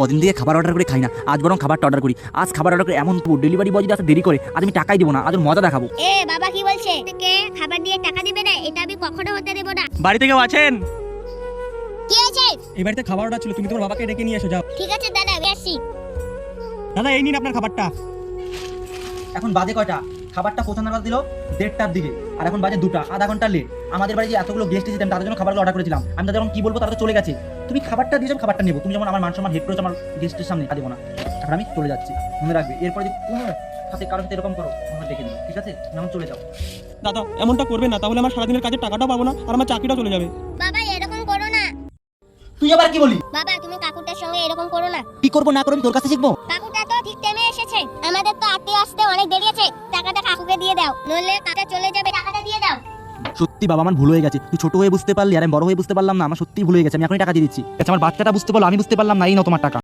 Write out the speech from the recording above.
কদিন দিয়ে খাবার অর্ডার করে খাই না, আজ বরং খাবারটা অর্ডার করি। আজ খাবার অর্ডার করে এমন ডেলিভারি বয় যদি আসতে দেরি করে, আজ আমি টাকাই দেবো না, আজ ওর মজা দেখাবো। এ বাবা কি বলছে থেকে খাবার দিয়ে টাকা দিবে না, এটা আমি কখনো হতে দেব না। বাড়িতে কেউ আছেন? কি আছে? এই বাড়িতে খাবার অর্ডার ছিল, তুমি তোমার বাবাকে ডেকে নিয়ে এসো, যাও। ঠিক আছে দাদা, আমি আসছি। দাদা এই নিন আপনার খাবারটা। এখন বাজে কয়টা? খাবারটা পৌঁছানোর কথা দিল 1:30টার দিকে, আর এখন বাজে 2টা, আধা ঘন্টা লেট। আমাদের বাড়ি যে এতগুলো গেস্ট এসেছে, আমি তাদের জন্য খাবারগুলো অর্ডার করেছিলাম। আমি তাদের যখন কি বলবো, তারা তো চলে গেছে। তুমি খাবারটা দিয়েছো, আমি খাবারটা নেবো। তুমি যেমন আমার মান সম্মান হেট করেছো আমার গেস্টের সামনে, তা দেবো না। এখন আমি চলে যাচ্ছি, মনে রাখবে এরপরে যদি কোনো সাথে কারোর সাথে এরকম করো, আমরা দেখে নেবো, ঠিক আছে? যেমন চলে যাও। দাদা এমনটা করবে না, তাহলে আমার সারাদিনের কাজের টাকাটাও পাবো না, আর আমার চাকরিটাও চলে যাবে। বাবা এরকম করো না। তুই আবার কি বলি? বাবা তুমি কাকুটার সঙ্গে এরকম করো না। কি করবো না করবো আমি তোর কাছে শিখবো? কাকুটা তো ঠিক টাইমে এসেছে, আমাদের তো আত্মীয় আসতে অনেক দেরি আছে। টাকাটা কাকুকে দিয়ে দাও, নইলে কাকা চলে যাবে। টাকাটা দিয়ে দাও। সত্যি বাবা, আমার ভুল হয়ে গেছে। তুই ছোট হয়ে বুঝতে পারলি, আর আমি বড় হয়ে বুঝতে পারলাম না। আমার সত্যি ভুল হয়ে গেছে, আমি এখনই টাকা দিয়ে দিচ্ছি। আচ্ছা, আমার বাচ্চাটা বুঝতে পারলো, আমি বুঝতে পারলাম না। এই নাও তোমার টাকা।